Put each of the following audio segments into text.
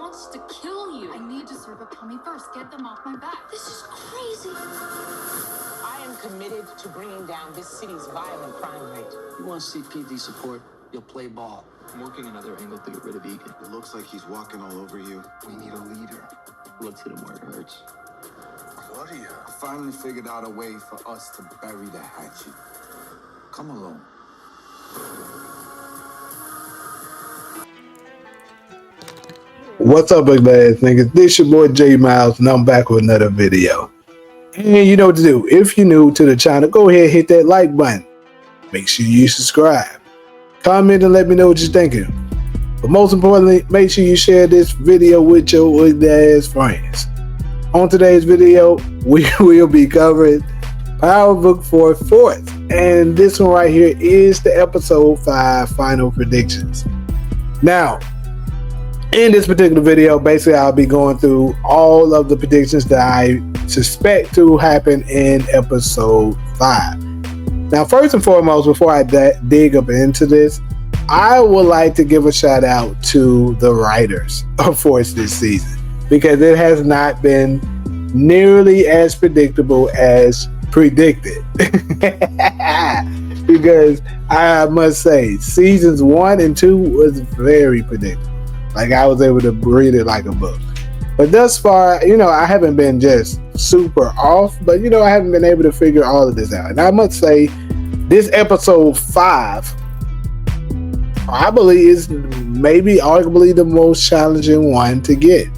wants to kill you. I need to serve up Tommy first. Get them off my back. This is crazy. I am committed to bringing down this city's violent crime rate. You want CPD support? You'll play ball. I'm working another angle to get rid of Egan. It looks like he's walking all over you. We need a leader. Let's hit him where it hurts. Claudia. I finally figured out a way for us to bury the hatchet. Come along. What's up, big ass niggas? This your boy J Miles, and I'm back with another video. And you know what to do. If you're new to the channel, go ahead and hit that like button. Make sure you subscribe. Comment and let me know what you're thinking. But most importantly, make sure you share this video with your ugly ass friends. On today's video, we will be covering Power Book 4/4. And this one right here is the episode 5 final predictions. Now, in this particular video, basically I'll be going through all of the predictions that I suspect to happen in episode 5. Now, first and foremost, before I dig up into this, I would like to give a shout out to the writers of Force this season, because it has not been nearly as predictable as predicted. Because I must say, seasons 1 and 2 was very predictable. Like, I was able to read it like a book. But thus far, I haven't been just super off, but I haven't been able to figure all of this out. And I must say, this episode 5, I believe, is maybe arguably the most challenging one to get.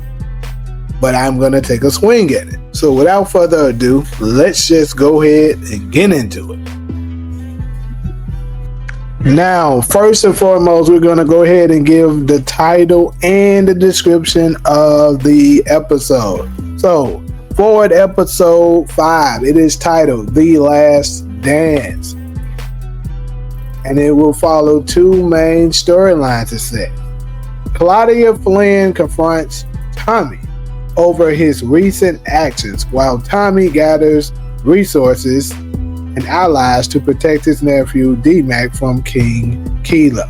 But I'm going to take a swing at it. So without further ado, let's just go ahead and get into it. Now, first and foremost, we're going to go ahead and give the title and the description of the episode. So, for episode 5, it is titled The Last Dance. And it will follow 2 main storylines, it says. Claudia Flynn confronts Tommy over his recent actions, while Tommy gathers resources and allies to protect his nephew D-Mac from King Kilo.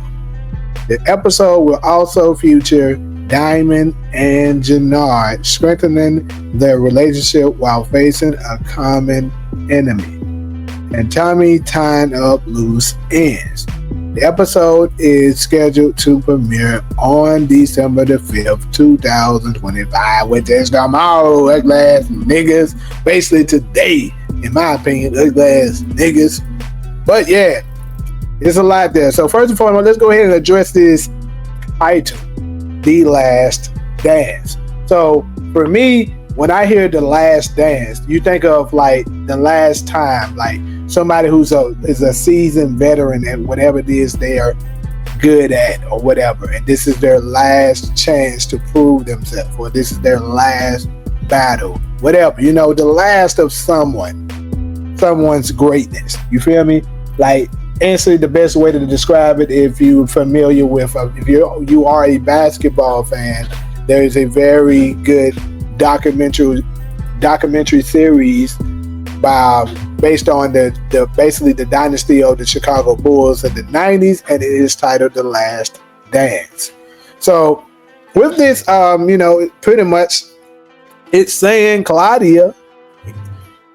The episode will also feature Diamond and Jenard strengthening their relationship while facing a common enemy, and Tommy tying up loose ends. The episode is scheduled to premiere on December the 5th, 2025, which is tomorrow, ugly ass niggas. Basically today, in my opinion, ugly ass niggas. But yeah, there's a lot there. So first and foremost, let's go ahead and address this title, The Last Dance. So for me, when I hear The Last Dance, you think of like the last time, like somebody who's is a seasoned veteran at whatever it is they are good at or whatever, and this is their last chance to prove themselves, or this is their last battle, whatever, the last of someone's greatness. You feel me? Like, instantly the best way to describe it, if you're familiar with, if you are a basketball fan, there is a very good documentary series based on the dynasty of the Chicago Bulls in the 90s, and it is titled The Last Dance. So with this, pretty much it's saying Claudia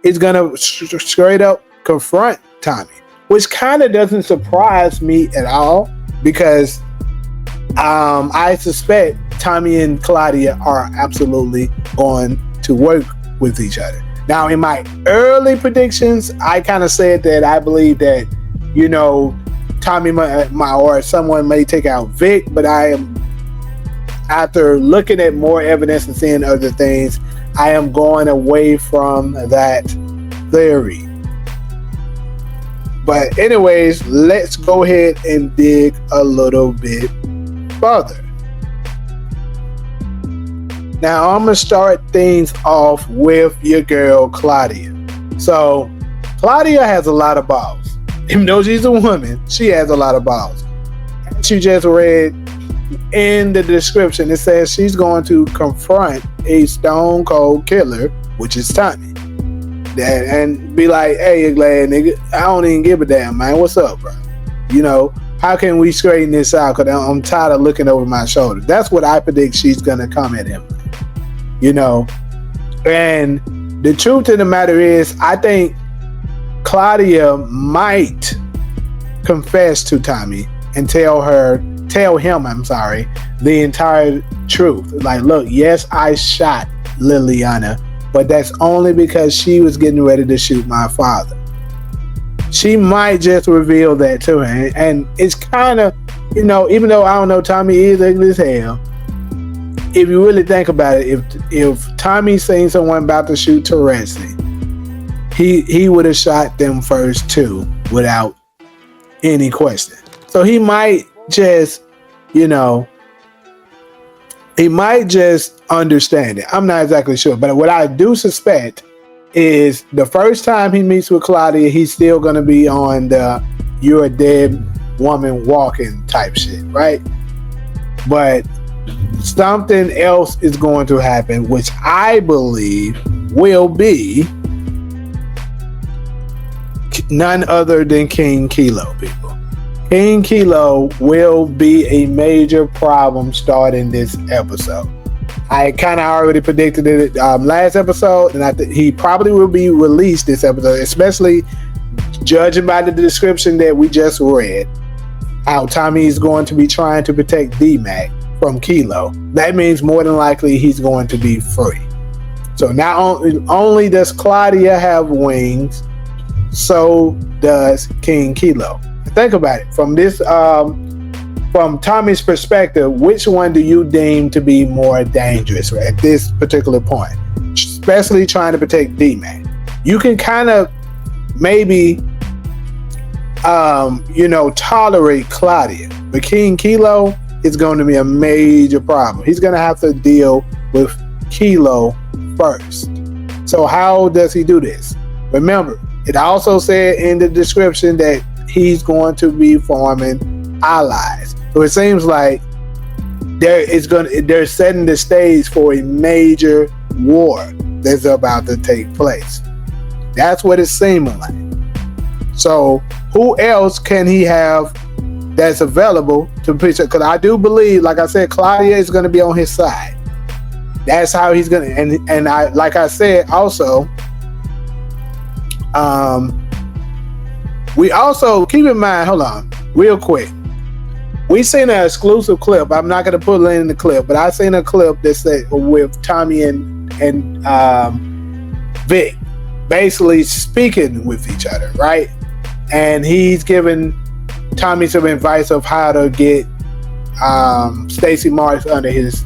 is gonna straight up confront Tommy, which kind of doesn't surprise me at all, because I suspect Tommy and Claudia are absolutely going to work with each other. Now, in my early predictions, I kind of said that I believe that, Tommy or someone may take out Vic, but after looking at more evidence and seeing other things, I am going away from that theory. But anyways, let's go ahead and dig a little bit further. Now, I'm going to start things off with your girl, Claudia. So, Claudia has a lot of balls. Even though she's a woman, she has a lot of balls. As you just read in the description, it says she's going to confront a stone cold killer, which is Tommy. And be like, hey, glad nigga, I don't even give a damn, man. What's up, bro? how can we straighten this out? Because I'm tired of looking over my shoulder. That's what I predict she's going to come at him. You know, and the truth of the matter is, I think Claudia might confess to Tommy and tell him, the entire truth. Like, look, yes, I shot Liliana, but that's only because she was getting ready to shoot my father. She might just reveal that to him. And it's kind of, you know, even though I don't know, Tommy is ugly as hell. If you really think about it, if Tommy seen someone about to shoot Teresi, he would have shot them first too, without any question. So he might just, you know, he might just understand it. I'm not exactly sure, but what I do suspect is the first time he meets with Claudia, he's still going to be on the "you're a dead woman walking" type shit, right? But something else is going to happen, which I believe will be none other than King Kilo, people. King Kilo will be a major problem starting this episode. I kind of already predicted it last episode, and I think he probably will be released this episode, especially judging by the description that we just read, how Tommy is going to be trying to protect D-Mac from Kilo. That means more than likely he's going to be free. So not only does Claudia have wings, so does King Kilo. Think about it. From this, from Tommy's perspective, which one do you deem to be more dangerous at this particular point? Especially trying to protect D-Man. You can kind of maybe, tolerate Claudia, but King Kilo is going to be a major problem. He's going to have to deal with Kilo first. So how does he do this? Remember, it also said in the description that he's going to be forming allies. So it seems like they're setting the stage for a major war that's about to take place. That's what it's seeming like. So who else can he have that's available to pitch? Because I do believe, like I said, Claudia is going to be on his side. That's how he's going to, and I, like I said, also, we also keep in mind, hold on, real quick. We seen an exclusive clip. I'm not going to put it in the clip, but I seen a clip that said with Tommy and Vic basically speaking with each other, right? And he's giving Tommy some advice of how to get Stacy Marks under his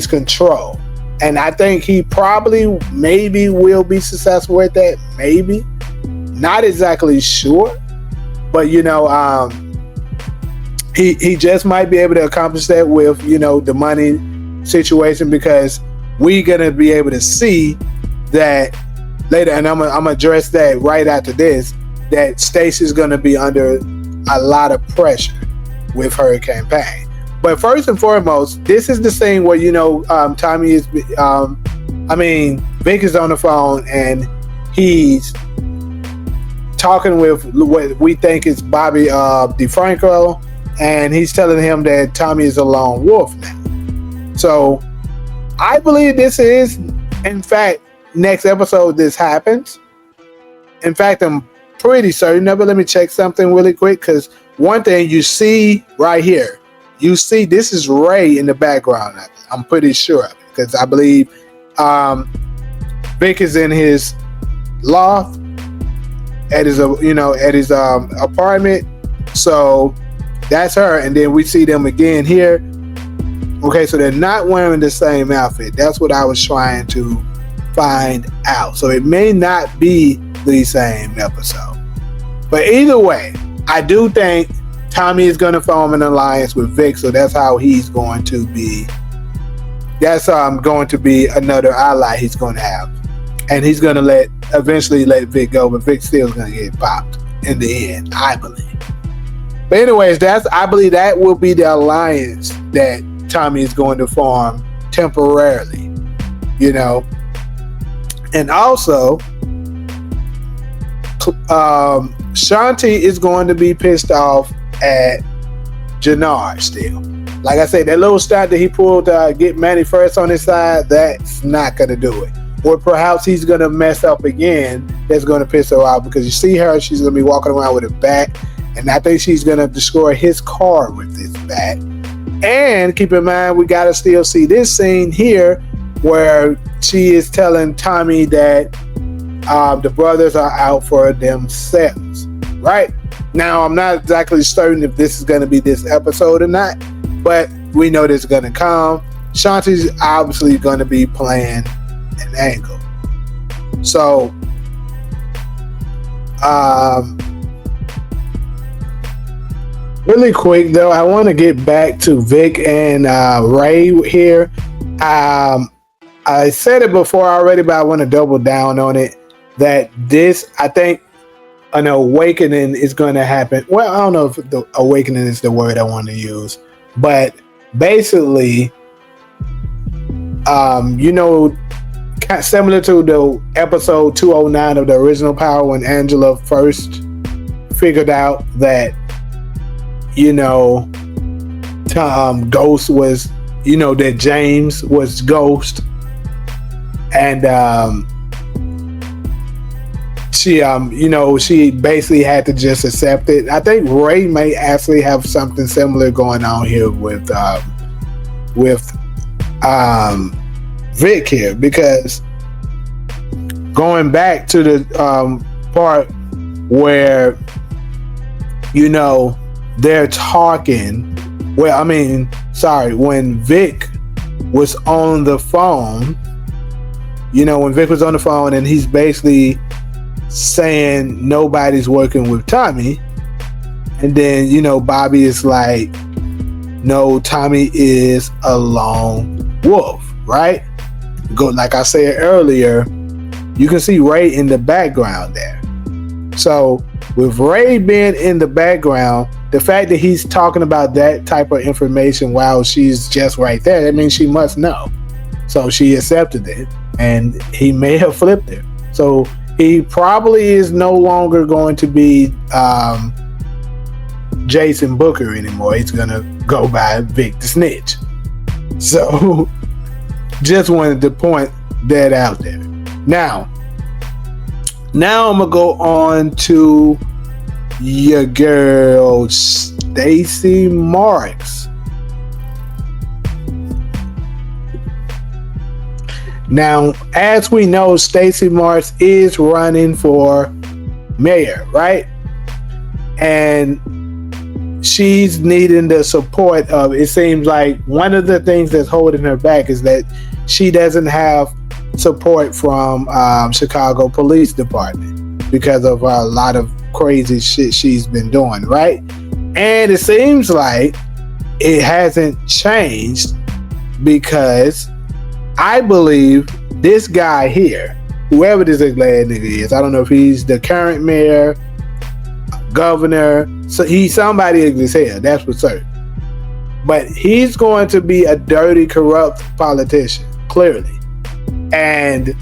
control. And I think he probably maybe will be successful at that. Maybe. Not exactly sure. But, he just might be able to accomplish that with, the money situation, because we're going to be able to see that later. And I'm going to address that right after this, that Stacey's going to be under a lot of pressure with her campaign. But first and foremost, this is the scene where, Tommy is, Vic is on the phone and he's talking with what we think is Bobby DeFranco, and he's telling him that Tommy is a lone wolf now. So I believe this is, in fact, next episode this happens. In fact, I'm pretty certain of it. Let me check something really quick, because one thing you see right here, you see this is Ray in the background. I'm pretty sure of it, because I believe Vic is in his loft at his apartment. So that's her. And then we see them again here. Okay, so they're not wearing the same outfit. That's what I was trying to find out. So it may not be the same episode. But either way, I do think Tommy is going to form an alliance with Vic. So that's how he's going to be. That's going to be another ally he's going to have. And he's going to eventually let Vic go, but Vic still is going to get popped in the end, I believe. But anyways, I believe that will be the alliance that Tommy is going to form temporarily, And also, Shanti is going to be pissed off at Jenard still. Like I said, that little stunt that he pulled to get Manny first on his side, that's not going to do it. Or perhaps he's going to mess up again. That's going to piss her off because you see her, she's going to be walking around with a bat. And I think she's going to destroy his car with this bat. And keep in mind, we got to still see this scene here where she is telling Tommy that the brothers are out for themselves. Right? Now, I'm not exactly certain if this is going to be this episode or not, but we know this is going to come. Shanti's obviously going to be playing an angle. So, really quick though, I want to get back to Vic and Ray here. I said it before already, but I want to double down on it. That this, I think, an awakening is going to happen. Well, I don't know if the awakening is the word I want to use, but basically, similar to the episode 209 of the original Power when Angela first figured out that, Ghost was, that James was Ghost. And, she basically had to just accept it. I think Ray may actually have something similar going on here with Vic here, because going back to the part where they're talking, when Vic was on the phone, and he's basically saying nobody's working with Tommy, and then Bobby is like, no, Tommy is a lone wolf, right? Like I said earlier, you can see Ray in the background there. So with Ray being in the background, the fact that he's talking about that type of information while she's just right there, that means she must know. So she accepted it, and he may have flipped her. So he probably is no longer going to be Jason Booker anymore. He's going to go by Vic the Snitch. So just wanted to point that out there. Now I'm going to go on to your girl, Stacey Marks. Now, as we know, Stacey Marks is running for mayor, right? And she's needing the support of, it seems like one of the things that's holding her back is that she doesn't have support from Chicago Police Department because of a lot of crazy shit she's been doing, right? And it seems like it hasn't changed because I believe this guy here, whoever this glad nigga is, I don't know if he's the current mayor, governor, so he's somebody in his head, that's for certain. But he's going to be a dirty, corrupt politician, clearly. And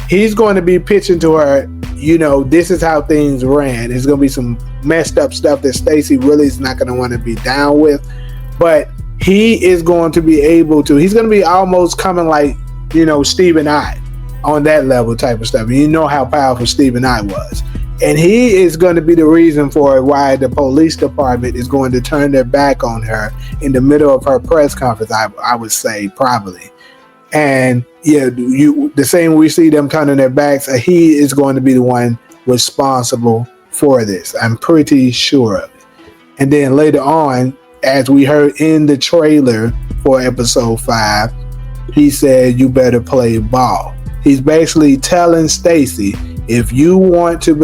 he's going to be pitching to her, this is how things ran. There's going to be some messed up stuff that Stacey really is not going to want to be down with. But he is going to be able to, he's going to be almost coming like, Stephen I on that level type of stuff. And you know how powerful Stephen I was. And he is going to be the reason for why the police department is going to turn their back on her in the middle of her press conference, I would say, probably. And the same we see them turning their backs, he is going to be the one responsible for this. I'm pretty sure of it. And then later on, as we heard in the trailer for episode 5, he said, you better play ball. He's basically telling Stacey, if you want to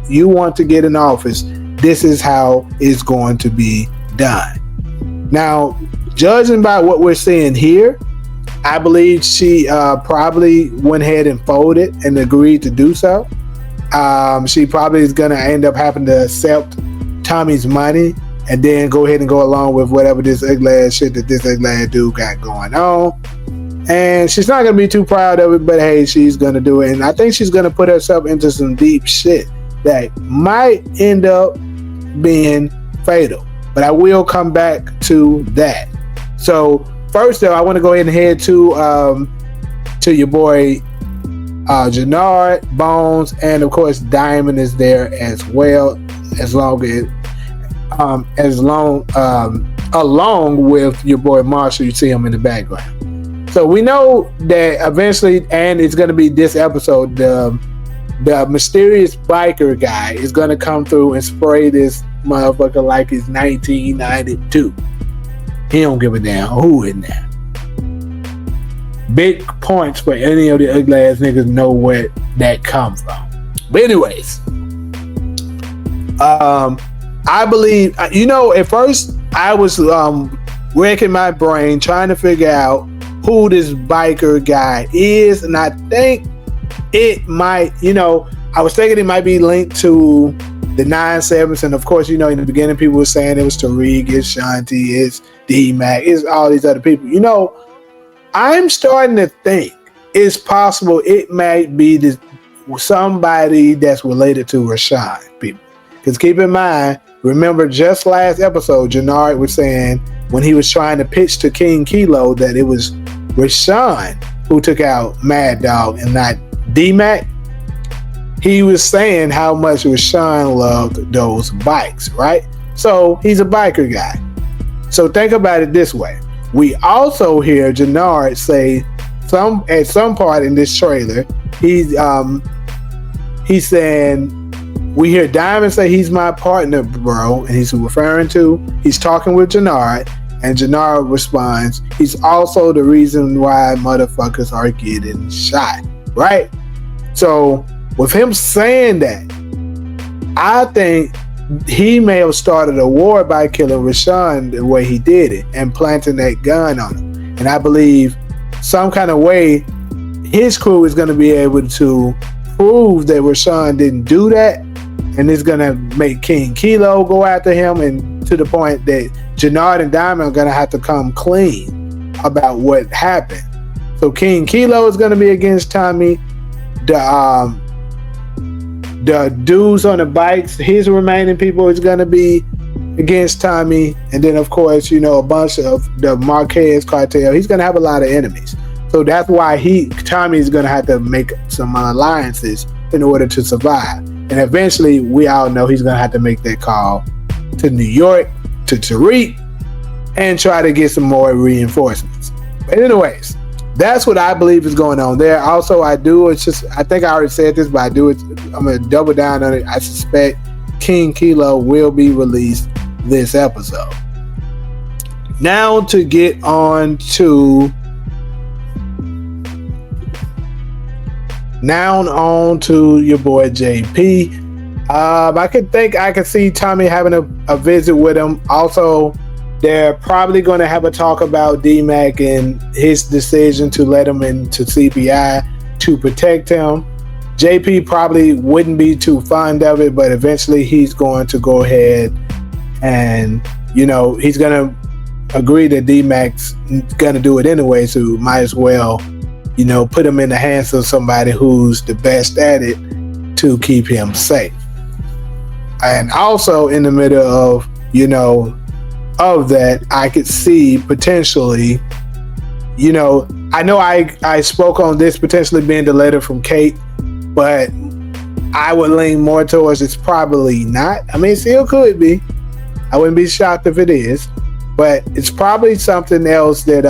you want to get in office, this is how it's going to be done. Now, judging by what we're seeing here, I believe she probably went ahead and folded and agreed to do so. She probably is going to end up having to accept Tommy's money and then go ahead and go along with whatever this ugly ass shit that this ugly ass dude got going on. And she's not going to be too proud of it, but hey, she's going to do it. And I think she's going to put herself into some deep shit that might end up being fatal. But I will come back to that. So first, though, I want to go ahead and head to your boy Jenard, Bones, and of course Diamond is there as well, along with your boy Marshall. You see him in the background. So we know that eventually, and it's going to be this episode, the mysterious biker guy is going to come through and spray this motherfucker like it's 1992. He don't give a damn who in there. Big points for any of the ugly ass niggas know where that come from. But anyways, I believe, at first I was wrecking my brain trying to figure out who this biker guy is, and I think it might, I was thinking it might be linked to the 9-7s, and of course, in the beginning people were saying it was Tariq, it's Shanti, it's D-Mac, it's all these other people. I'm starting to think it's possible it might be somebody that's related to Rashawn, people. Because keep in mind, remember just last episode, Jenard was saying when he was trying to pitch to King Kilo that it was Rashawn who took out Mad Dog and not D-Mac. He was saying how much Rashawn loved those bikes, right? So he's a biker guy. So think about it this way. We also hear Jenard say at some part in this trailer, he's saying, we hear Diamond say he's my partner, bro, and he's talking with Jenard, and Jenard responds, he's also the reason why motherfuckers are getting shot, right? So with him saying that, I think he may have started a war by killing Rashawn the way he did it and planting that gun on him. And I believe some kind of way his crew is going to be able to prove that Rashawn didn't do that, and it's going to make King Kilo go after him, and to the point that Jenard and Diamond are going to have to come clean about what happened. So King Kilo is going to be against Tommy. The dudes on the bikes, his remaining people is going to be against Tommy. And then, of course, a bunch of the Marquez cartel. He's going to have a lot of enemies. So that's why Tommy is going to have to make some alliances in order to survive. And eventually, we all know he's going to have to make that call to New York, to Tariq, and try to get some more reinforcements. But anyways, that's what I believe is going on there. Also, I think I already said this, but I'm going to double down on it. I suspect King Kilo will be released this episode. Now to get on to your boy JP. I could see Tommy having a visit with him. Also, they're probably going to have a talk about D-Mac and his decision to let him into CPI to protect him. JP probably wouldn't be too fond of it, but eventually he's going to go ahead and, he's going to agree that D-Mac's going to do it anyway, so might as well, put him in the hands of somebody who's the best at it to keep him safe. And also in the middle of, of that, I could see potentially, I know I spoke on this potentially being the letter from Kate, but I would lean more towards it's probably not. I mean, it still could be. I wouldn't be shocked if it is, but it's probably something else that,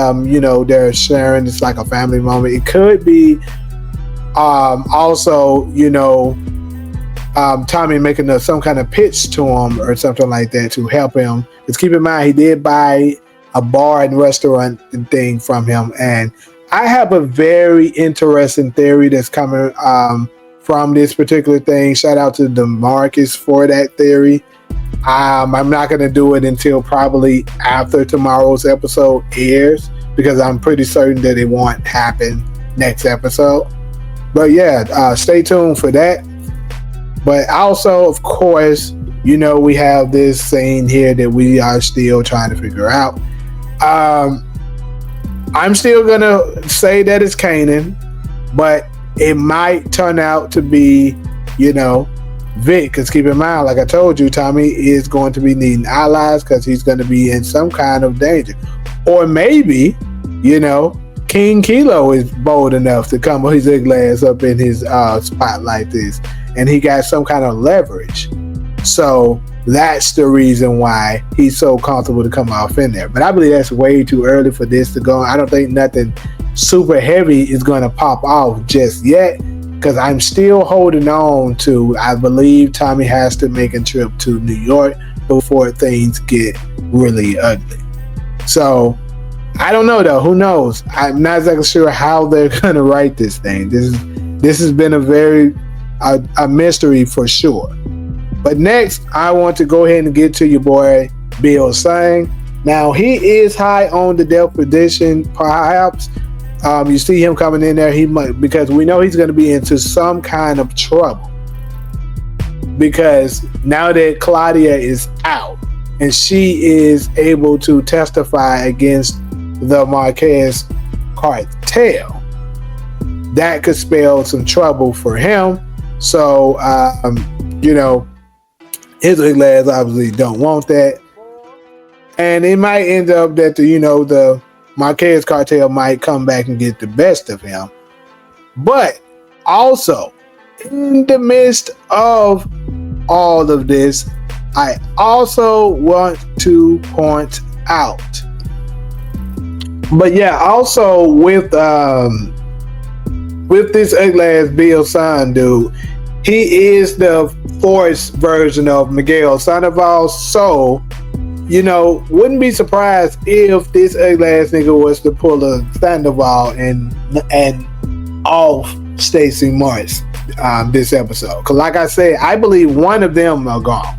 they're sharing. It's like a family moment. It could be also, Tommy making some kind of pitch to him or something like that to help him. Because keep in mind, he did buy a bar and restaurant thing from him. And I have a very interesting theory that's coming from this particular thing. Shout out to DeMarcus for that theory. I'm not going to do it until probably after tomorrow's episode airs, because I'm pretty certain that it won't happen next episode. But yeah, stay tuned for that. But also, of course, we have this scene here that we are still trying to figure out. I'm still gonna say that it's Kanan, but it might turn out to be, Vic. Because keep in mind, like I told you, Tommy is going to be needing allies because he's going to be in some kind of danger. Or maybe, King Kilo is bold enough to come with his glass up in his spot like this, and he got some kind of leverage. So that's the reason why he's so comfortable to come off in there. But I believe that's way too early for this to go. I don't think nothing super heavy is going to pop off just yet, because I'm still holding on to, I believe Tommy has to make a trip to New York before things get really ugly. So I don't know though. Who knows? I'm not exactly sure how they're going to write this thing. This has been a mystery for sure. But next, I want to go ahead and get to your boy Bill Sang. Now, he is high on the death prediction, perhaps. You see him coming in there. He might, because we know he's going to be into some kind of trouble. Because now that Claudia is out and she is able to testify against the Marquez cartel, that could spell some trouble for him. So, his lads obviously don't want that. And it might end up that the Marquez cartel might come back and get the best of him. But also, in the midst of all of this, I also want to point out. But yeah, also with this ugly ass Bill San dude, he is the forced version of Miguel Sandoval. So, wouldn't be surprised if this ugly ass nigga was to pull a Sandoval and off Stacy Marks this episode. Because like I said, I believe one of them are gone.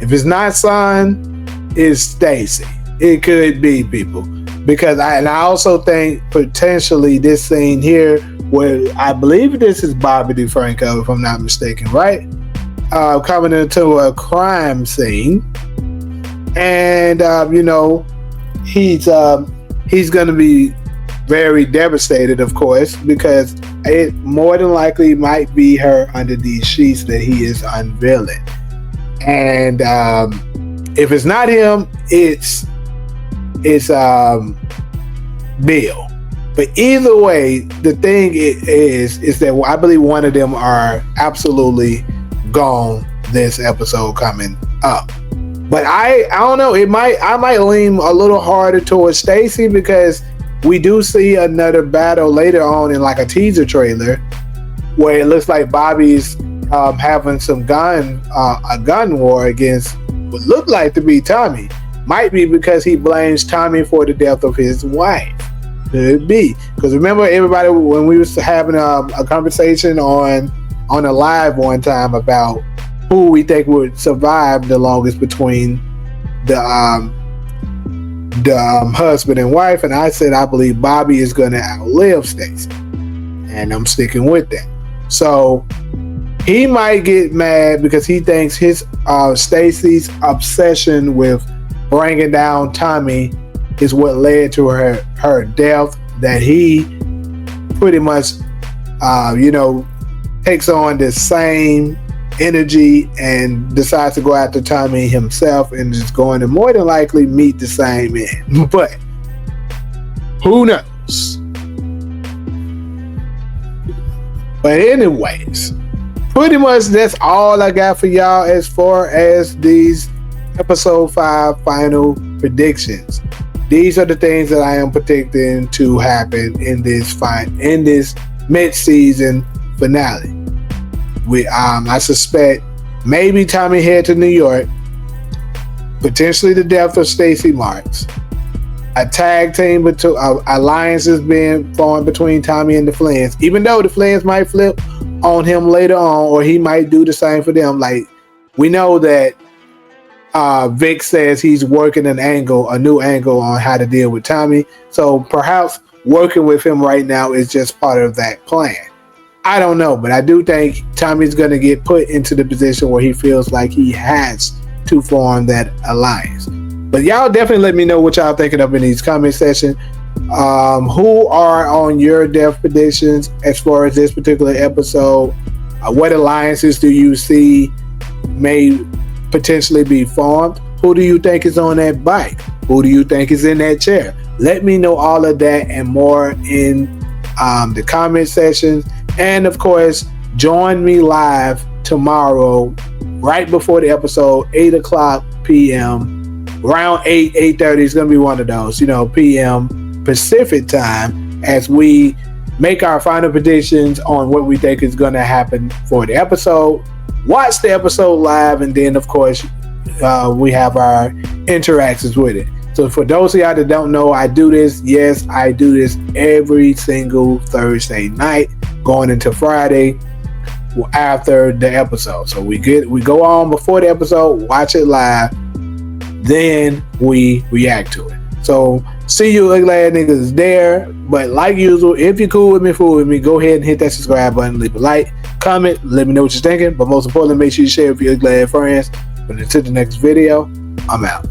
If it's not Son, it's Stacy. It could be people. Because I also think potentially this scene here, where I believe this is Bobby DeFranco, if I'm not mistaken, right? Coming into a crime scene. And, he's going to be very devastated, of course, because it more than likely might be her under these sheets that he is unveiling. And if it's not him, it's Bill. But either way, the thing is that I believe one of them are absolutely gone this episode coming up. But I don't know. I might lean a little harder towards Stacy, because we do see another battle later on in like a teaser trailer where it looks like Bobby's having some a gun war against what looked like to be Tommy. Might be because he blames Tommy for the death of his wife. Could be. Because remember, everybody, when we was having a conversation on a live one time about who we think would survive the longest between the husband and wife, and I said I believe Bobby is going to outlive Stacy, and I'm sticking with that. So he might get mad because he thinks his Stacy's obsession with bringing down Tommy is what led to her death, that he pretty much takes on the same energy and decides to go after Tommy himself, and is going to more than likely meet the same end. But who knows? But anyways, pretty much that's all I got for y'all as far as these episode 5 final predictions. These are the things that I am predicting to happen in this mid-season finale. I suspect maybe Tommy head to New York, potentially the death of Stacy Marks, a tag team alliances being formed between Tommy and the Flins, even though the Flins might flip on him later on, or he might do the same for them. Like, we know that Vic says he's working a new angle on how to deal with Tommy, so perhaps working with him right now is just part of that plan. I don't know, but I do think Tommy's going to get put into the position where he feels like he has to form that alliance. But y'all definitely let me know what y'all thinking of in these comment section. Who are on your death predictions as far as this particular episode? What alliances do you see may potentially be formed? Who do you think is on that bike? Who do you think is in that chair? Let me know all of that and more in the comment section. And of course, join me live tomorrow, right before the episode, 8 o'clock p.m. Around 8:30 is going to be one of those, p.m. Pacific time, as we make our final predictions on what we think is going to happen for the episode. Watch the episode live, and then, of course, we have our interactions with it. So for those of y'all that don't know, I do this. Yes, I do this every single Thursday night, going into Friday after the episode. So we go on before the episode, watch it live, then we react to it. So see you ugly ass niggas there. But like usual, if you're cool with me, go ahead and hit that subscribe button, leave a like, comment, let me know what you're thinking. But most importantly, make sure you share with your ugly ass friends. But until the next video, I'm out.